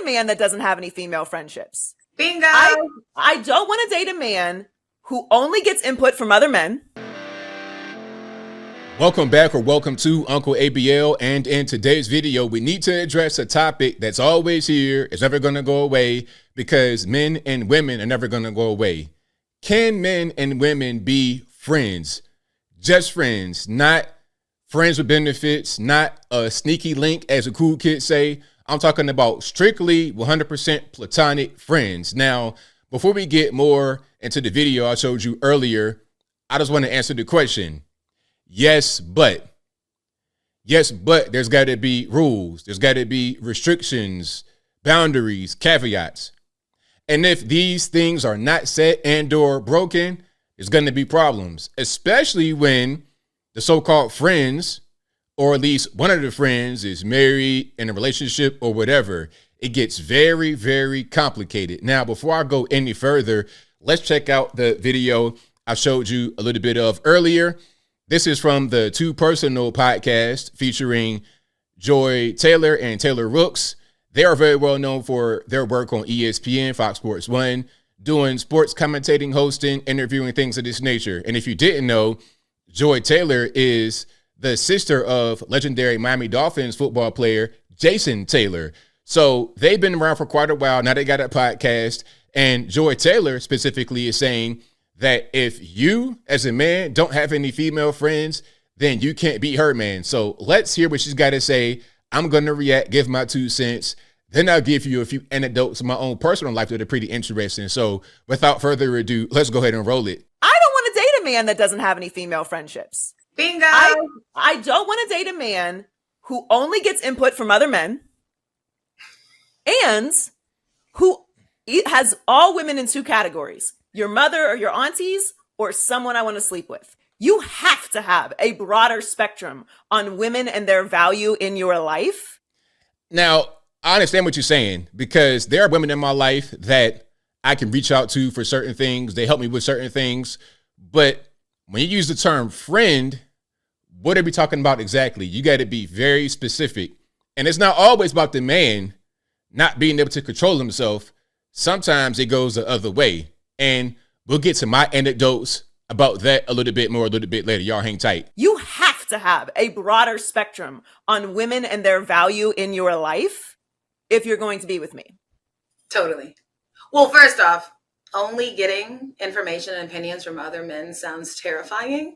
man that doesn't have any female friendships. Bingo. I don't want to date a man who only gets input from other men. Welcome back, or welcome to Uncle ABL, and in today's video we need to address a topic that's always here, it's never going to go away, because men and women are never going to go away. Can men and women be friends? Just friends, not friends with benefits, not a sneaky link as the cool kids say. I'm talking about strictly 100% platonic friends. Now, before we get more into the video I showed you earlier, I just want to answer the question. Yes, but there's got to be rules. There's got to be restrictions, boundaries, caveats. And if these things are not set and or broken, there's going to be problems, especially when the so-called friends, or at least one of the friends, is married, in a relationship or whatever. It gets very, very complicated. Now, before I go any further, let's check out the video I showed you a little bit of earlier. This is from the Too Personal podcast featuring Joy Taylor and Taylor Rooks. They are very well known for their work on ESPN, Fox Sports 1, doing sports commentating, hosting, interviewing, things of this nature. And if you didn't know, Joy Taylor is the sister of legendary Miami Dolphins football player Jason Taylor. So they've been around for quite a while. Now they got a podcast. And Joy Taylor specifically is saying that if you, as a man, don't have any female friends, then you can't be her man. So let's hear what she's got to say. I'm going to react, give my 2 cents. Then I'll give you a few anecdotes of my own personal life that are pretty interesting. So without further ado, let's go ahead and roll it. I don't want to date a man that doesn't have any female friendships. Bingo. I don't want to date a man who only gets input from other men and who has all women in 2 categories. Your mother or your aunties, or someone I want to sleep with. You have to have a broader spectrum on women and their value in your life. Now, I understand what you're saying, because there are women in my life that I can reach out to for certain things. They help me with certain things. But when you use the term friend, what are we talking about exactly? You got to be very specific. And it's not always about the man not being able to control himself. Sometimes it goes the other way. And we'll get to my anecdotes about that a little bit later. Y'all hang tight. You have to have a broader spectrum on women and their value in your life if you're going to be with me. Totally. Well, first off, only getting information and opinions from other men sounds terrifying.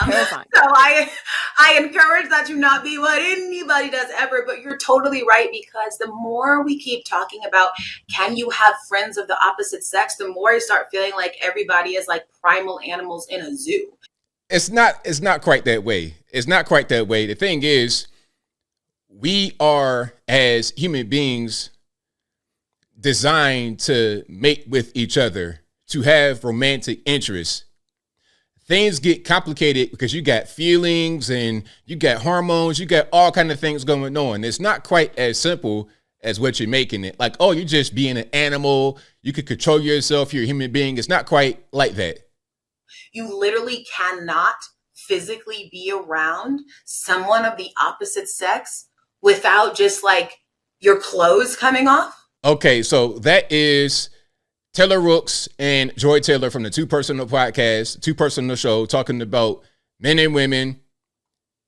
Terrifying. So I encourage that to not be what anybody does ever, but you're totally right, because the more we keep talking about, can you have friends of the opposite sex, the more I start feeling like everybody is like primal animals in a zoo. It's not quite that way. It's not quite that way. The thing is, we are, as human beings, designed to mate with each other, to have romantic interests. Things get complicated because you got feelings and you got hormones, you got all kind of things going on. It's not quite as simple as what you're making it. Like, oh, you're just being an animal. You could control yourself. You're a human being. It's not quite like that. You literally cannot physically be around someone of the opposite sex without just like your clothes coming off. Okay, so that is Taylor Rooks and Joy Taylor from the Too Personal podcast, Too Personal show, talking about men and women.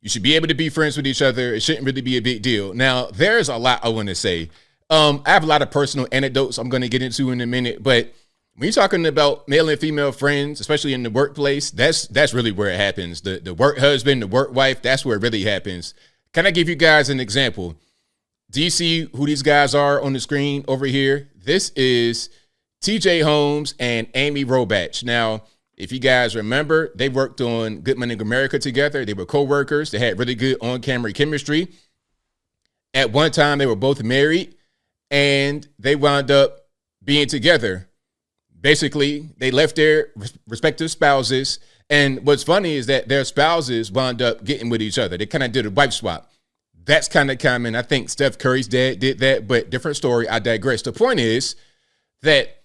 You should be able to be friends with each other. It shouldn't really be a big deal. Now, there's a lot I want to say. I have a lot of personal anecdotes I'm going to get into in a minute, but when you're talking about male and female friends, especially in the workplace, that's really where it happens. The work husband, the work wife, that's where it really happens. Can I give you guys an example? Do you see who these guys are on the screen over here? This is TJ Holmes and Amy Robach. Now, if you guys remember, they worked on Good Morning America together. They were co-workers. They had really good on-camera chemistry. At one time, they were both married, and they wound up being together. Basically, they left their respective spouses, and what's funny is that their spouses wound up getting with each other. They kind of did a wife swap. That's kind of common. I think Steph Curry's dad did that, but different story. I digress. The point is that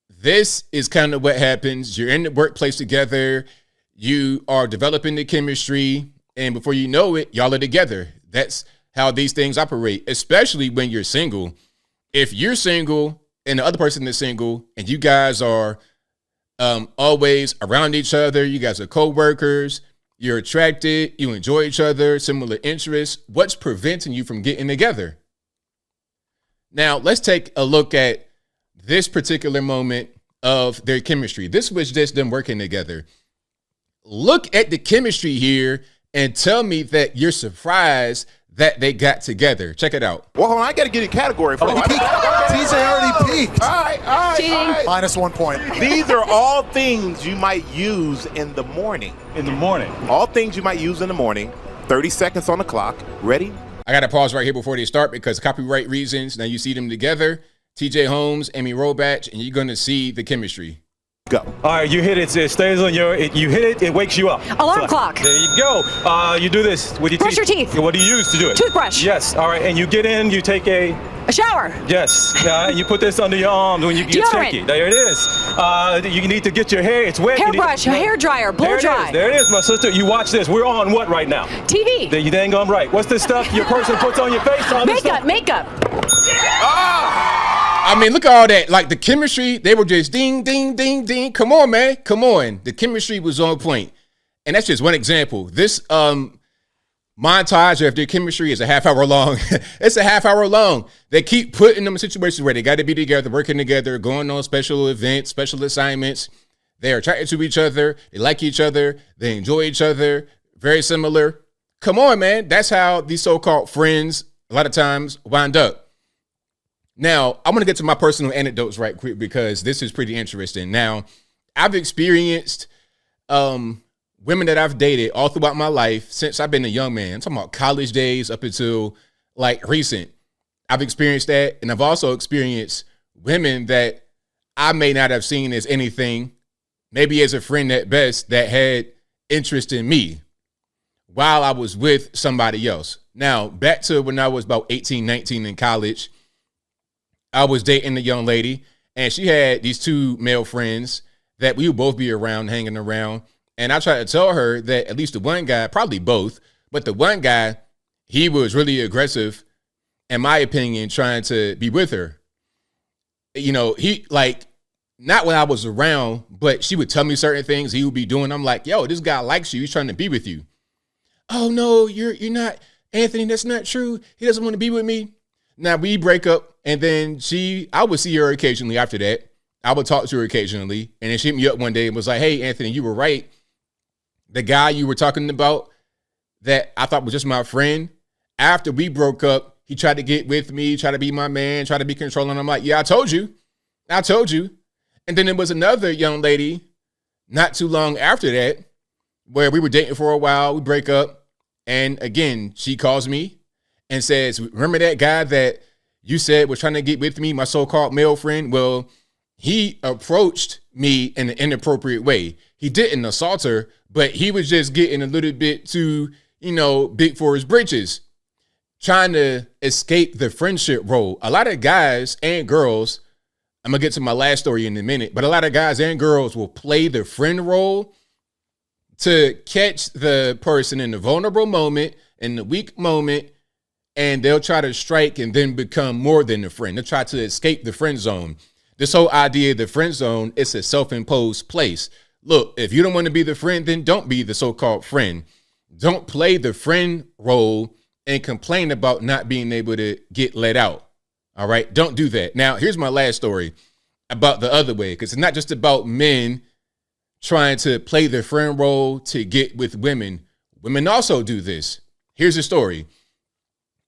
this is kind of what happens. You're in the workplace together. You are developing the chemistry, and before you know it, y'all are together. That's how these things operate, especially when you're single. if you're single and the other person is single and you guys are always around each other, you guys are co-workers, you're attracted, you enjoy each other, similar interests, what's preventing you from getting together? Now, let's take a look at this particular moment of their chemistry. This was just them working together. Look at the chemistry here and tell me that you're surprised that they got together. Check it out. Well, hold on, I got to get a category for TJ already peaked. All right. Cheating. Minus 1 point. These are all things you might use in the morning. In the morning. All things you might use in the morning. 30 seconds on the clock. Ready? I got to pause right here before they start because copyright reasons. Now you see them together, TJ Holmes, Amy Robach, and you're going to see the chemistry. Go. All right, you hit it. It stays on you hit it. It wakes you up. Alarm clock. There you go. You do this with your Brush your teeth. What do you use to do it? Toothbrush. Yes. All right, and you get in. You take a shower. Yes. You put this under your arms when you get Deodorant. shaky. There it is. You need to get your hair. It's wet. Hairbrush, a hair dryer, blow dry. There it is, my sister. You watch this. We're on what right now? TV. You dang on right. What's this stuff your person puts on your face? Makeup. I mean, look at all that. Like the chemistry, they were just ding, ding, ding, ding. Come on, man. Come on. The chemistry was on point. And that's just one example. This montage of their chemistry is a half hour long. It's a half hour long. They keep putting them in situations where they got to be together, working together, going on special events, special assignments. They're attracted to each other. They like each other. They enjoy each other. Very similar. Come on, man. That's how these so-called friends a lot of times wind up. Now, I want to get to my personal anecdotes right quick because this is pretty interesting. Now, I've experienced women that I've dated all throughout my life since I've been a young man. I'm talking about college days up until like recent. I've experienced that. And I've also experienced women that I may not have seen as anything, maybe as a friend at best, that had interest in me while I was with somebody else. Now, back to when I was about 18, 19 in college, I was dating a young lady, and she had these two male friends that we would both be around, hanging around. And I tried to tell her that at least the one guy, probably both, but the one guy, he was really aggressive, in my opinion, trying to be with her. You know, he like, not when I was around, but she would tell me certain things he would be doing. I'm like, yo, this guy likes you. He's trying to be with you. Oh, no, you're not, Anthony, that's not true. He doesn't want to be with me. Now, we break up, and then I would see her occasionally after that. I would talk to her occasionally, and then she hit me up one day and was like, hey, Anthony, you were right. The guy you were talking about that I thought was just my friend, after we broke up, he tried to get with me, tried to be my man, tried to be controlling. I'm like, yeah, I told you. And then there was another young lady not too long after that where we were dating for a while. We break up, and again, she calls me and says, remember that guy that you said was trying to get with me, my so-called male friend? Well, he approached me in an inappropriate way. He didn't assault her, but he was just getting a little bit too, big for his britches, trying to escape the friendship role. A lot of guys and girls, I'm going to get to my last story in a minute, but a lot of guys and girls will play the friend role to catch the person in the vulnerable moment, in the weak moment, and they'll try to strike and then become more than a friend. They'll try to escape the friend zone. This whole idea of the friend zone is a self-imposed place. Look, if you don't want to be the friend, then don't be the so-called friend. Don't play the friend role and complain about not being able to get let out. All right? Don't do that. Now, here's my last story about the other way, because it's not just about men trying to play the friend role to get with women. Women also do this. Here's the story.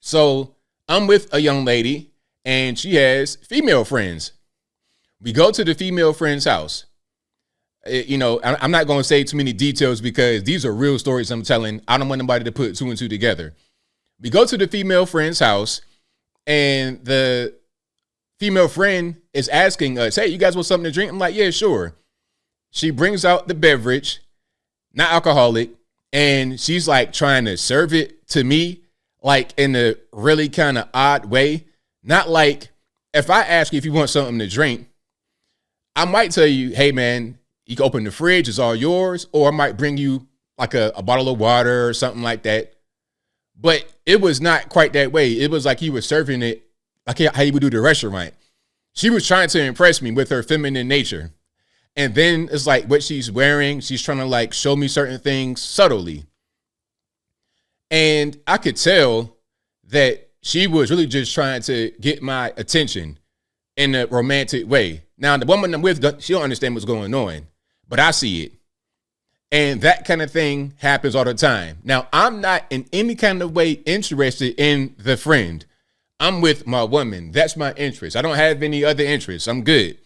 So I'm with a young lady, and she has female friends. We go to the female friend's house. I'm not going to say too many details because these are real stories I'm telling. I don't want nobody to put two and two together. We go to the female friend's house, and the female friend is asking us, hey, you guys want something to drink? I'm like, yeah, sure. She brings out the beverage, not alcoholic, and she's like trying to serve it to me like in a really kind of odd way. Not like if I ask you if you want something to drink, I might tell you, hey, man, you can open the fridge. It's all yours. Or I might bring you like a bottle of water or something like that. But it was not quite that way. It was like he was serving it like how you would do the restaurant. She was trying to impress me with her feminine nature. And then it's like what she's wearing, she's trying to like show me certain things subtly. And I could tell that she was really just trying to get my attention in a romantic way. Now, the woman I'm with, she don't understand what's going on, but I see it. And that kind of thing happens all the time. Now, I'm not in any kind of way interested in the friend. I'm with my woman. That's my interest. I don't have any other interests. I'm good.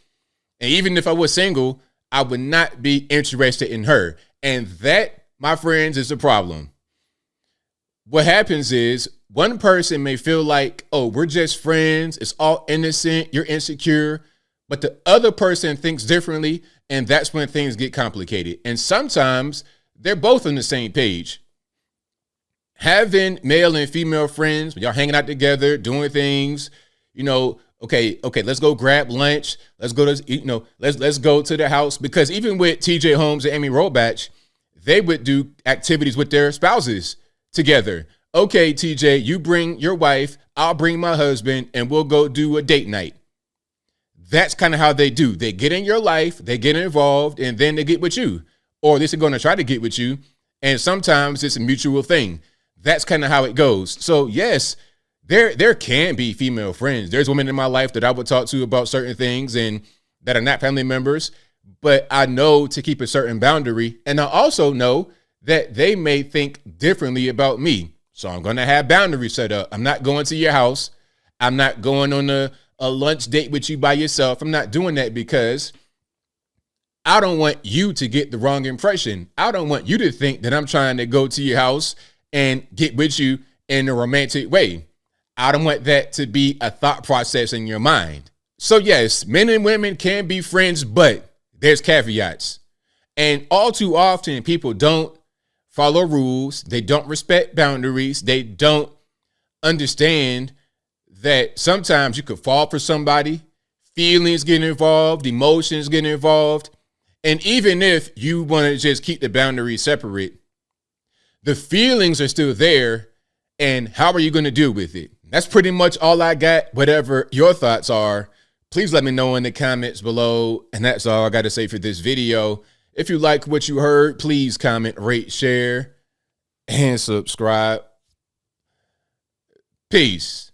And even if I was single, I would not be interested in her. And that, my friends, is a problem. What happens is one person may feel like, oh, we're just friends. It's all innocent. You're insecure. But the other person thinks differently. And that's when things get complicated. And sometimes they're both on the same page. Having male and female friends, when y'all hanging out together, doing things, okay, let's go grab lunch. Let's go to, let's go to the house. Because even with TJ Holmes and Amy Robach, they would do activities with their spouses together. Okay, TJ, you bring your wife, I'll bring my husband, and we'll go do a date night. That's kind of how they do. They get in your life, they get involved, and then they get with you. Or at least they're going to try to get with you. And sometimes it's a mutual thing. That's kind of how it goes. So yes, there can be female friends. There's women in my life that I would talk to about certain things and that are not family members. But I know to keep a certain boundary. And I also know that they may think differently about me. So I'm going to have boundaries set up. I'm not going to your house. I'm not going on a lunch date with you by yourself. I'm not doing that because I don't want you to get the wrong impression. I don't want you to think that I'm trying to go to your house and get with you in a romantic way. I don't want that to be a thought process in your mind. So yes, men and women can be friends, but there's caveats. And all too often, people don't follow rules. They don't respect boundaries. They don't understand that sometimes you could fall for somebody, feelings get involved, emotions get involved. And even if you want to just keep the boundaries separate, the feelings are still there. And how are you going to deal with it? That's pretty much all I got. Whatever your thoughts are, please let me know in the comments below. And that's all I got to say for this video. If you like what you heard, please comment, rate, share, and subscribe. Peace.